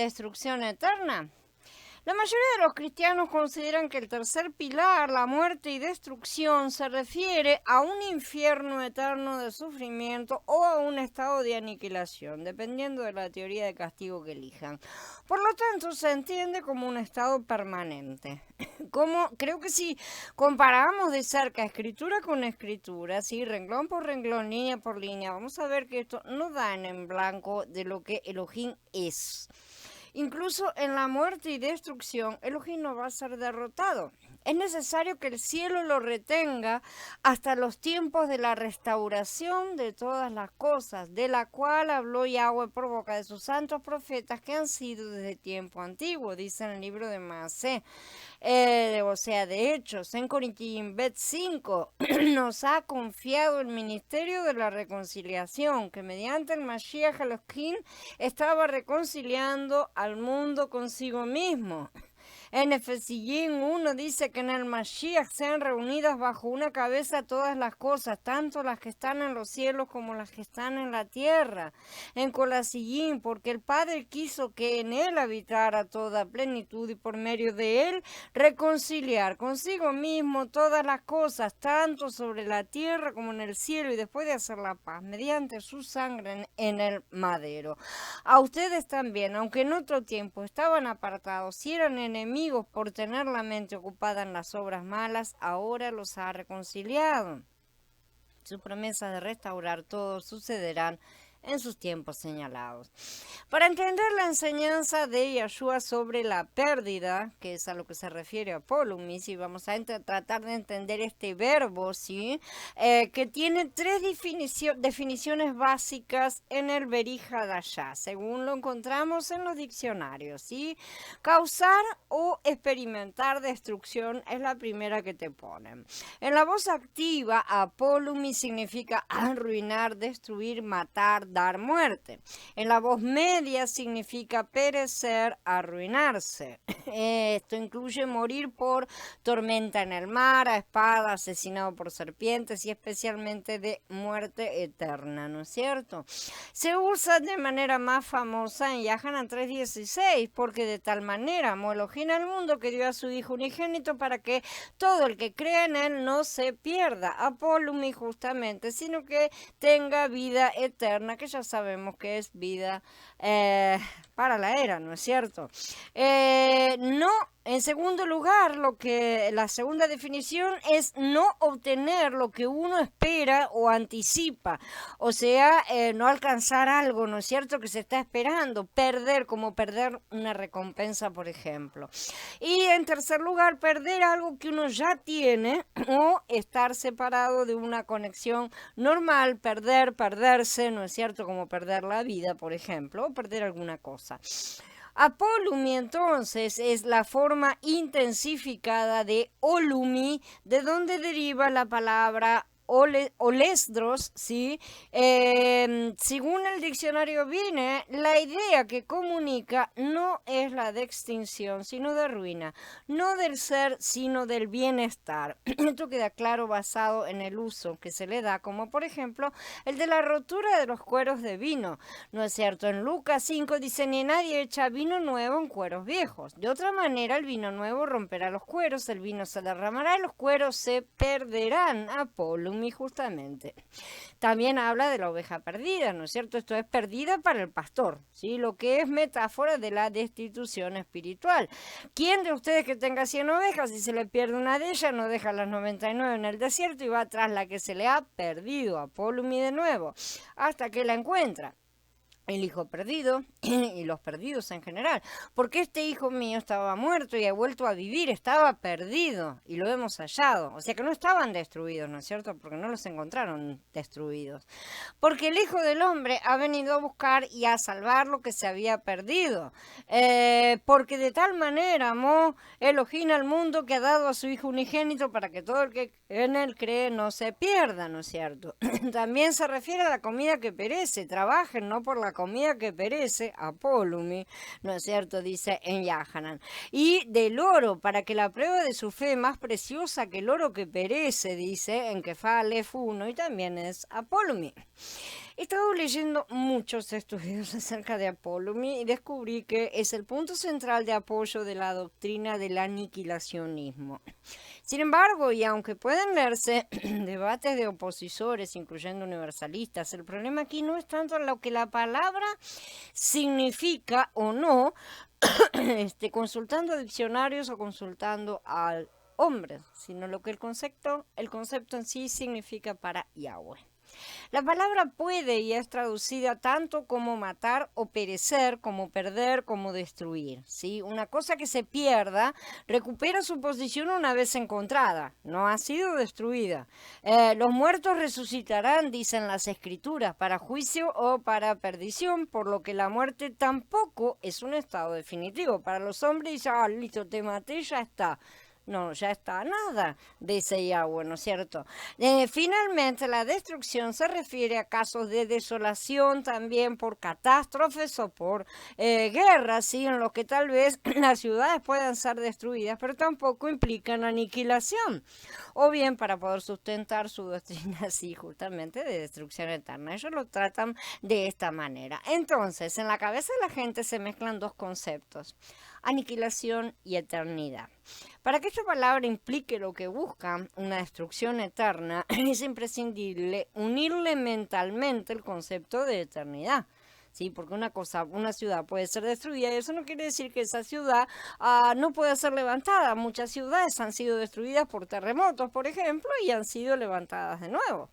destrucción eterna. La mayoría de los cristianos consideran que el tercer pilar, la muerte y destrucción, se refiere a un infierno eterno de sufrimiento o a un estado de aniquilación, dependiendo de la teoría de castigo que elijan. Por lo tanto, se entiende como un estado permanente. Creo que si comparamos de cerca escritura con escritura, ¿sí? Renglón por renglón, línea por línea, vamos a ver que esto no da en blanco de lo que Elohim es. Incluso en la muerte y destrucción, Elohim no va a ser derrotado. Es necesario que el cielo lo retenga hasta los tiempos de la restauración de todas las cosas, de la cual habló Yahweh por boca de sus santos profetas que han sido desde tiempo antiguo, dice en el libro de Maaseh. De Hechos, en Corintios 5, nos ha confiado el ministerio de la reconciliación, que mediante el Mashiach Elohim estaba reconciliando al mundo consigo mismo. En Efesiyín 1 dice que en el Mashiach sean reunidas bajo una cabeza todas las cosas, tanto las que están en los cielos como las que están en la tierra. En Colasiyín, porque el Padre quiso que en él habitara toda plenitud y por medio de él reconciliar consigo mismo todas las cosas, tanto sobre la tierra como en el cielo, y después de hacer la paz mediante su sangre en el madero. A ustedes también, aunque en otro tiempo estaban apartados y eran enemigos por tener la mente ocupada en las obras malas, ahora los ha reconciliado. Su promesa de restaurar todo sucederán en sus tiempos señalados. Para entender la enseñanza de Yahshua sobre la pérdida, que es a lo que se refiere a Polumis, y vamos a tratar de entender este verbo, ¿sí? Que tiene tres definiciones básicas en el Berihadashá, según lo encontramos en los diccionarios, ¿sí? Causar o experimentar destrucción es la primera que te ponen. En la voz activa, Apolumis significa arruinar, destruir, matar, dar muerte. En la voz media significa perecer, arruinarse. Esto incluye morir por tormenta en el mar, a espada, asesinado por serpientes y especialmente de muerte eterna, ¿no es cierto? Se usa de manera más famosa en Yahanan 3:16, porque de tal manera amó Elohim al mundo que dio a su Hijo unigénito para que todo el que cree en él no se pierda, apolumi justamente, sino que tenga vida eterna, que ya sabemos que es vida para la era, ¿no es cierto? No, en segundo lugar, la segunda definición es no obtener lo que uno espera o anticipa, o sea, no alcanzar algo, ¿no es cierto?, que se está esperando, perder, como perder una recompensa, por ejemplo. Y en tercer lugar, perder algo que uno ya tiene o estar separado de una conexión normal, perderse, ¿no es cierto?, como perder la vida, por ejemplo, o perder alguna cosa. Apolumi entonces es la forma intensificada de olumi, de donde deriva la palabra olesdros, ¿sí? Según el diccionario Vine, la idea que comunica no es la de extinción, sino de ruina, no del ser, sino del bienestar. Esto queda claro basado en el uso que se le da, como por ejemplo el de la rotura de los cueros de vino, ¿no es cierto? En Lucas 5 dice, ni nadie echa vino nuevo en cueros viejos. De otra manera, el vino nuevo romperá los cueros, el vino se derramará y los cueros se perderán. Apolumi justamente. También habla de la oveja perdida, ¿no es cierto? Esto es perdida para el pastor, ¿sí? Lo que es metáfora de la destitución espiritual. ¿Quién de ustedes que tenga 100 ovejas y se le pierde una de ellas, no deja las 99 en el desierto y va tras la que se le ha perdido, apolumi de nuevo, hasta que la encuentra? El hijo perdido y los perdidos en general, porque este hijo mío estaba muerto y ha vuelto a vivir, estaba perdido y lo hemos hallado, o sea que no estaban destruidos, ¿no es cierto? Porque no los encontraron destruidos, porque el Hijo del Hombre ha venido a buscar y a salvar lo que se había perdido, porque de tal manera amó Elohim al mundo que ha dado a su Hijo unigénito para que todo el que en él cree no se pierda, ¿no es cierto? También se refiere a la comida que perece, trabajen no por la comida que perece, apolumi, ¿no es cierto?, dice en Yahanan. Y del oro, para que la prueba de su fe más preciosa que el oro que perece, dice en Kefalef 1, y también es apolumi. He estado leyendo muchos estudios acerca de Apolumi y descubrí que es el punto central de apoyo de la doctrina del aniquilacionismo. Sin embargo, y aunque pueden leerse debates de opositores, incluyendo universalistas, el problema aquí no es tanto lo que la palabra significa o no, consultando diccionarios o consultando al hombre, sino lo que el concepto en sí significa para Yahweh. La palabra puede y es traducida tanto como matar o perecer, como perder, como destruir, ¿sí? Una cosa que se pierda recupera su posición una vez encontrada, no ha sido destruida. Los muertos resucitarán, dicen las escrituras, para juicio o para perdición, por lo que la muerte tampoco es un estado definitivo. Para los hombres, listo, te maté, ya está. No, ya está, nada, dice Yahweh, ¿no es cierto? Finalmente, la destrucción se refiere a casos de desolación también por catástrofes o por guerras, ¿sí? En los que tal vez las ciudades puedan ser destruidas, pero tampoco implican aniquilación. O bien para poder sustentar su doctrina así justamente de destrucción eterna. Ellos lo tratan de esta manera. Entonces, en la cabeza de la gente se mezclan dos conceptos: aniquilación y eternidad. Para que esta palabra implique lo que busca, una destrucción eterna, es imprescindible unirle mentalmente el concepto de eternidad. Sí, porque una ciudad puede ser destruida y eso no quiere decir que esa ciudad no pueda ser levantada. Muchas ciudades han sido destruidas por terremotos, por ejemplo, y han sido levantadas de nuevo,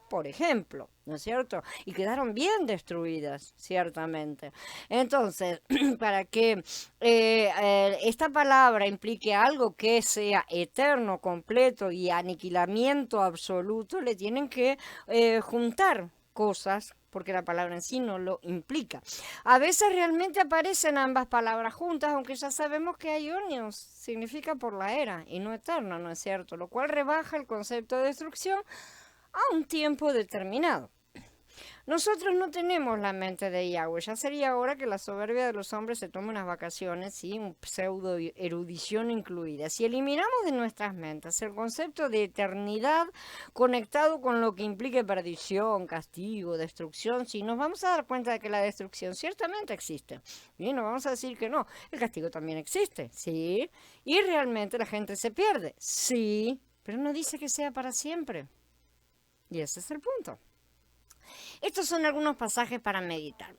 por ejemplo, ¿no es cierto? Y quedaron bien destruidas, ciertamente. Entonces, para que esta palabra implique algo que sea eterno, completo y aniquilamiento absoluto, le tienen que juntar cosas, porque la palabra en sí no lo implica. A veces realmente aparecen ambas palabras juntas, aunque ya sabemos que aionios significa por la era y no eterno, ¿no es cierto? Lo cual rebaja el concepto de destrucción a un tiempo determinado. Nosotros no tenemos la mente de Yahweh. Ya sería hora que la soberbia de los hombres se tome unas vacaciones, ¿sí? Un pseudo erudición incluida. Si eliminamos de nuestras mentes el concepto de eternidad conectado con lo que implique perdición, castigo, destrucción, sí, nos vamos a dar cuenta de que la destrucción ciertamente existe. Y no vamos a decir que no. El castigo también existe, sí. Y realmente la gente se pierde, sí. Pero no dice que sea para siempre. Y ese es el punto. Estos son algunos pasajes para meditar.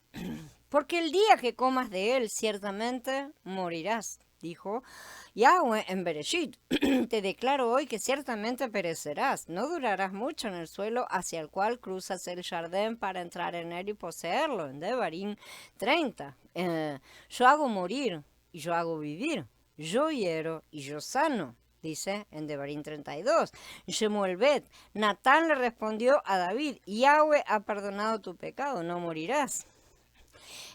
Porque el día que comas de él, ciertamente morirás, dijo Yahweh en Bereshit. Te declaro hoy que ciertamente perecerás. No durarás mucho en el suelo hacia el cual cruzas el Jardín para entrar en él y poseerlo. En Devarim 30. Yo hago morir y yo hago vivir. Yo hiero y yo sano, dice en Devarim 32. Shemuel Bet, Natán le respondió a David: Yahweh ha perdonado tu pecado, no morirás.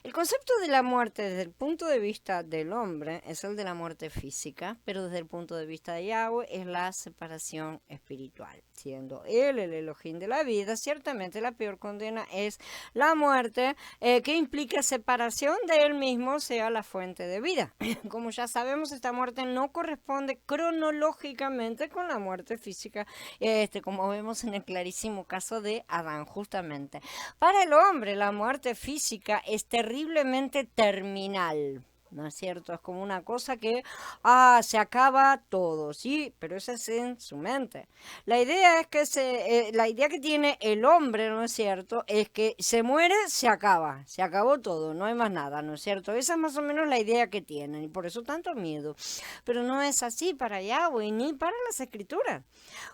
El concepto de la muerte desde el punto de vista del hombre es el de la muerte física, pero desde el punto de vista de Yahweh es la separación espiritual. Siendo él el Elohim de la vida, ciertamente la peor condena es la muerte, que implica separación de él mismo, sea la fuente de vida. Como ya sabemos, esta muerte no corresponde cronológicamente con la muerte física, como vemos en el clarísimo caso de Adán, justamente. Para el hombre, la muerte física es terriblemente terminal, ¿no es cierto? Es como una cosa que se acaba todo, sí, pero eso es en su mente. La idea es que la idea que tiene el hombre, ¿no es cierto?, es que se muere, se acaba, se acabó todo, no hay más nada, ¿no es cierto? Esa es más o menos la idea que tienen y por eso tanto miedo. Pero no es así para Yahweh ni para las escrituras.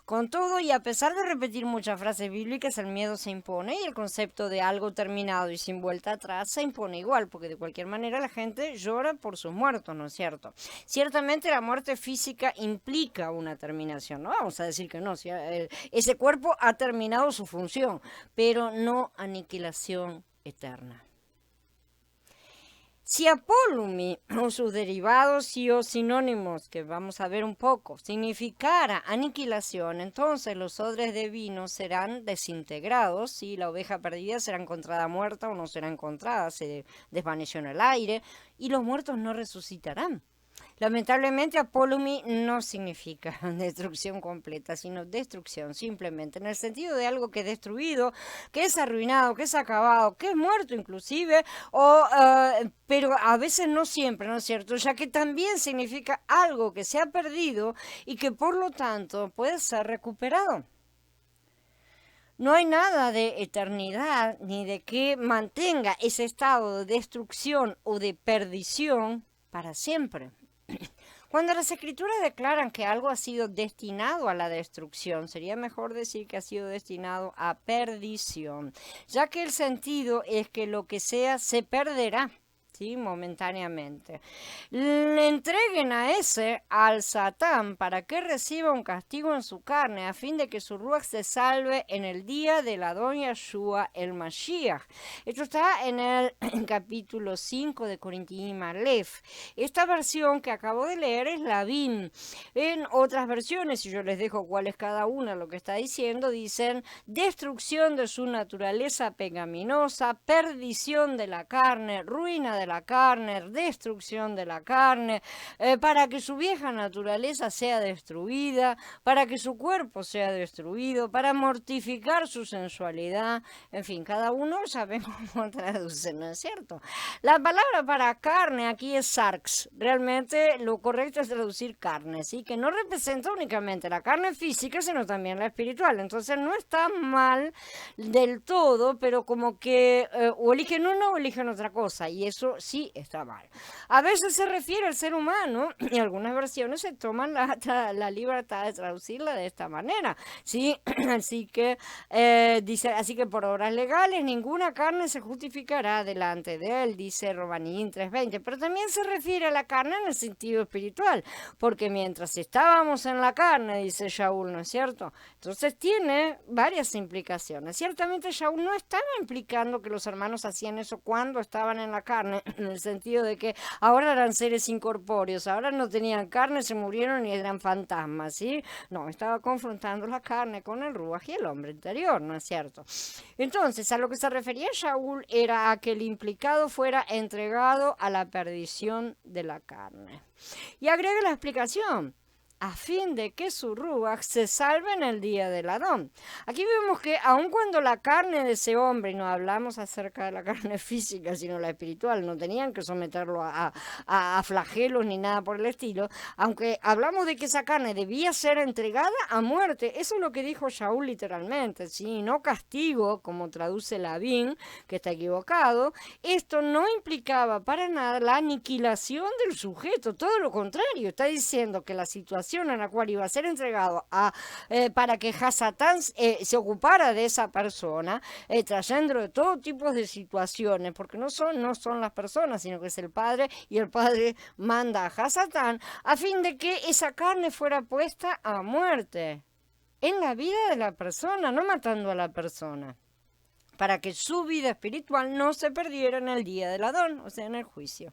Con todo, y a pesar de repetir muchas frases bíblicas, el miedo se impone y el concepto de algo terminado y sin vuelta atrás se impone igual, porque de cualquier manera la gente llora por sus muertos, ¿no es cierto? Ciertamente la muerte física implica una terminación, no vamos a decir que no, ese cuerpo ha terminado su función, pero no aniquilación eterna. Si Apolumi o sus derivados y o sinónimos, que vamos a ver un poco, significara aniquilación, entonces los odres de vino serán desintegrados y la oveja perdida será encontrada muerta o no será encontrada, se desvaneció en el aire y los muertos no resucitarán. Lamentablemente, apolumi no significa destrucción completa, sino destrucción, simplemente, en el sentido de algo que es destruido, que es arruinado, que es acabado, que es muerto inclusive, pero a veces no siempre, ¿no es cierto? Ya que también significa algo que se ha perdido y que por lo tanto puede ser recuperado. No hay nada de eternidad ni de que mantenga ese estado de destrucción o de perdición para siempre. Cuando las escrituras declaran que algo ha sido destinado a la destrucción, sería mejor decir que ha sido destinado a perdición, ya que el sentido es que lo que sea se perderá. ¿Sí? Momentáneamente. Le entreguen a ese al Satán para que reciba un castigo en su carne a fin de que su ruach se salve en el día del Adón Yeshua el Mashiach. Esto está en el capítulo 5 de Corintiim Aleph. Esta versión que acabo de leer es la BIM. En otras versiones, y yo les dejo cuál es cada una lo que está diciendo, dicen destrucción de su naturaleza pecaminosa, perdición de la carne, ruina de la carne, destrucción de la carne, para que su vieja naturaleza sea destruida, para que su cuerpo sea destruido, para mortificar su sensualidad. En fin, cada uno sabe cómo traduce, ¿no es cierto? La palabra para carne aquí es sarx. Realmente lo correcto es traducir carne, ¿sí? Que no representa únicamente la carne física, sino también la espiritual. Entonces no está mal del todo, pero como que o eligen uno o eligen otra cosa, y eso sí está mal. A veces se refiere al ser humano, y algunas versiones se toman la libertad de traducirla de esta manera, ¿sí? Así que dice, así que por obras legales ninguna carne se justificará delante de él, dice Romanín 3:20, pero también se refiere a la carne en el sentido espiritual, porque mientras estábamos en la carne, dice Shaul, ¿no es cierto? Entonces tiene varias implicaciones. Ciertamente Shaul no estaba implicando que los hermanos hacían eso cuando estaban en la carne, en el sentido de que ahora eran seres incorpóreos, ahora no tenían carne, se murieron y eran fantasmas, ¿sí? No, estaba confrontando la carne con el ruaj y el hombre interior, ¿no es cierto? Entonces, a lo que se refería Shaul era a que el implicado fuera entregado a la perdición de la carne. Y agrega la explicación: a fin de que su ruach se salve en el día del Adón. Aquí vemos que aun cuando la carne de ese hombre, y no hablamos acerca de la carne física, sino la espiritual, no tenían que someterlo a flagelos ni nada por el estilo, aunque hablamos de que esa carne debía ser entregada a muerte, eso es lo que dijo Shaul literalmente, ¿sí? No castigo, como traduce Lavín, que está equivocado, esto no implicaba para nada la aniquilación del sujeto, todo lo contrario, está diciendo que la situación en la cual iba a ser entregado para que Hasatán se ocupara de esa persona, trayendo de todo tipo de situaciones, porque no son las personas, sino que es el Padre, y el Padre manda a Hasatán a fin de que esa carne fuera puesta a muerte en la vida de la persona, no matando a la persona, para que su vida espiritual no se perdiera en el día del Adón, o sea, en el juicio.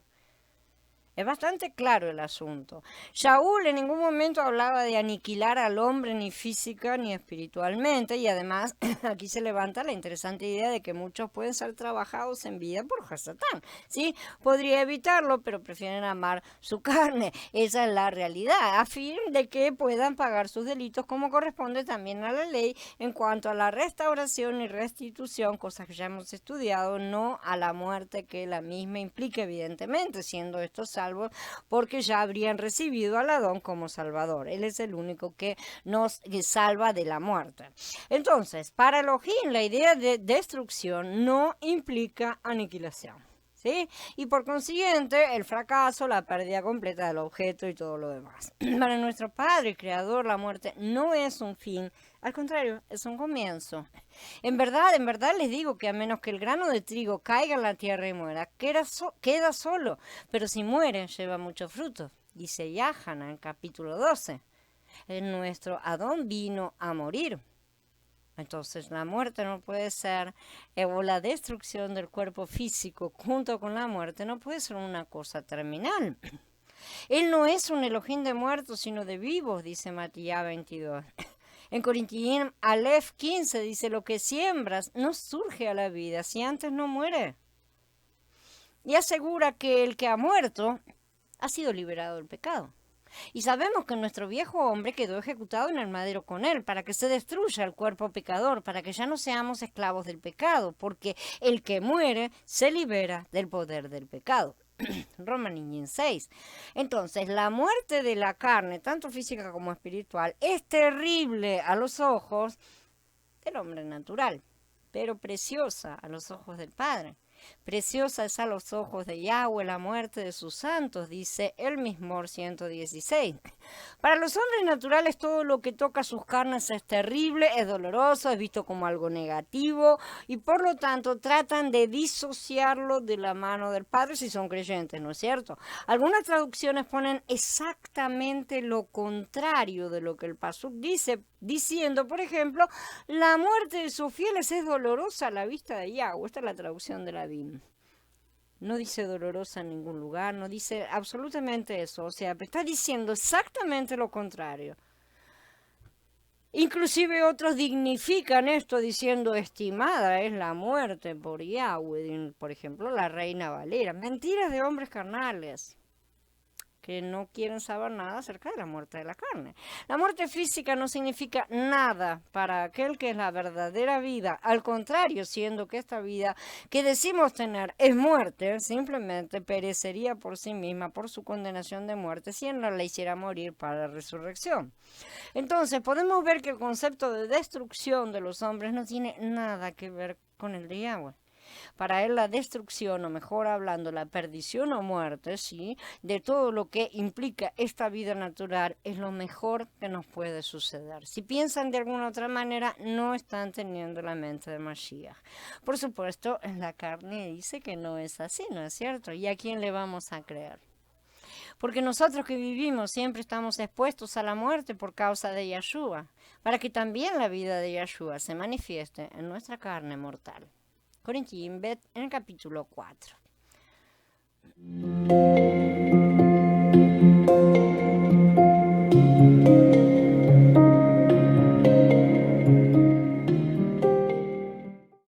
Es bastante claro el asunto. Shaul en ningún momento hablaba de aniquilar al hombre ni física ni espiritualmente, y además aquí se levanta la interesante idea de que muchos pueden ser trabajados en vida por Hasatán, ¿sí? Podría evitarlo, pero prefieren amar su carne. Esa es la realidad, a fin de que puedan pagar sus delitos como corresponde también a la ley en cuanto a la restauración y restitución, cosas que ya hemos estudiado, no a la muerte que la misma implica, evidentemente, siendo estos salvos porque ya habrían recibido al Adón como Salvador. Él es el único que nos salva de la muerte. Entonces, para Elohim, la idea de destrucción no implica aniquilación, ¿sí? Y por consiguiente, el fracaso, la pérdida completa del objeto y todo lo demás. Para nuestro Padre Creador, la muerte no es un fin, al contrario, es un comienzo. En verdad les digo que a menos que el grano de trigo caiga en la tierra y muera, queda solo, pero si muere, lleva mucho fruto. Dice Yahana en capítulo 12. Nuestro Adón vino a morir. Entonces la muerte no puede ser, o la destrucción del cuerpo físico junto con la muerte no puede ser una cosa terminal. Él no es un Elohim de muertos, sino de vivos, dice Matías 22. En Corintiim Aleph 15 dice, lo que siembras no surge a la vida si antes no muere. Y asegura que el que ha muerto ha sido liberado del pecado. Y sabemos que nuestro viejo hombre quedó ejecutado en el madero con él, para que se destruya el cuerpo pecador, para que ya no seamos esclavos del pecado, porque el que muere se libera del poder del pecado. Romanos 6. Entonces, la muerte de la carne, tanto física como espiritual, es terrible a los ojos del hombre natural, pero preciosa a los ojos del Padre. Preciosa es a los ojos de Yahweh la muerte de sus santos, dice el Mismor 116. Para los hombres naturales todo lo que toca sus carnes es terrible, es doloroso, es visto como algo negativo y por lo tanto tratan de disociarlo de la mano del Padre si son creyentes, ¿no es cierto? Algunas traducciones ponen exactamente lo contrario de lo que el Pasuk dice, diciendo, por ejemplo, la muerte de sus fieles es dolorosa a la vista de Yahweh. Esta es la traducción de la BIM. No dice dolorosa en ningún lugar, no dice absolutamente eso. O sea, está diciendo exactamente lo contrario. Inclusive otros dignifican esto diciendo estimada es la muerte por Yahweh. Por ejemplo, la Reina Valera. Mentiras de hombres carnales que no quieren saber nada acerca de la muerte de la carne. La muerte física no significa nada para aquel que es la verdadera vida. Al contrario, siendo que esta vida que decimos tener es muerte, simplemente perecería por sí misma, por su condenación de muerte, si no la hiciera morir para la resurrección. Entonces, podemos ver que el concepto de destrucción de los hombres no tiene nada que ver con el de Yahweh. Para él la destrucción, o mejor hablando, la perdición o muerte, ¿sí?, de todo lo que implica esta vida natural es lo mejor que nos puede suceder. Si piensan de alguna otra manera, no están teniendo la mente de Mashiach. Por supuesto, en la carne dice que no es así, ¿no es cierto? ¿Y a quién le vamos a creer? Porque nosotros que vivimos siempre estamos expuestos a la muerte por causa de Yahshua, para que también la vida de Yahshua se manifieste en nuestra carne mortal. Corintios, en el capítulo 4.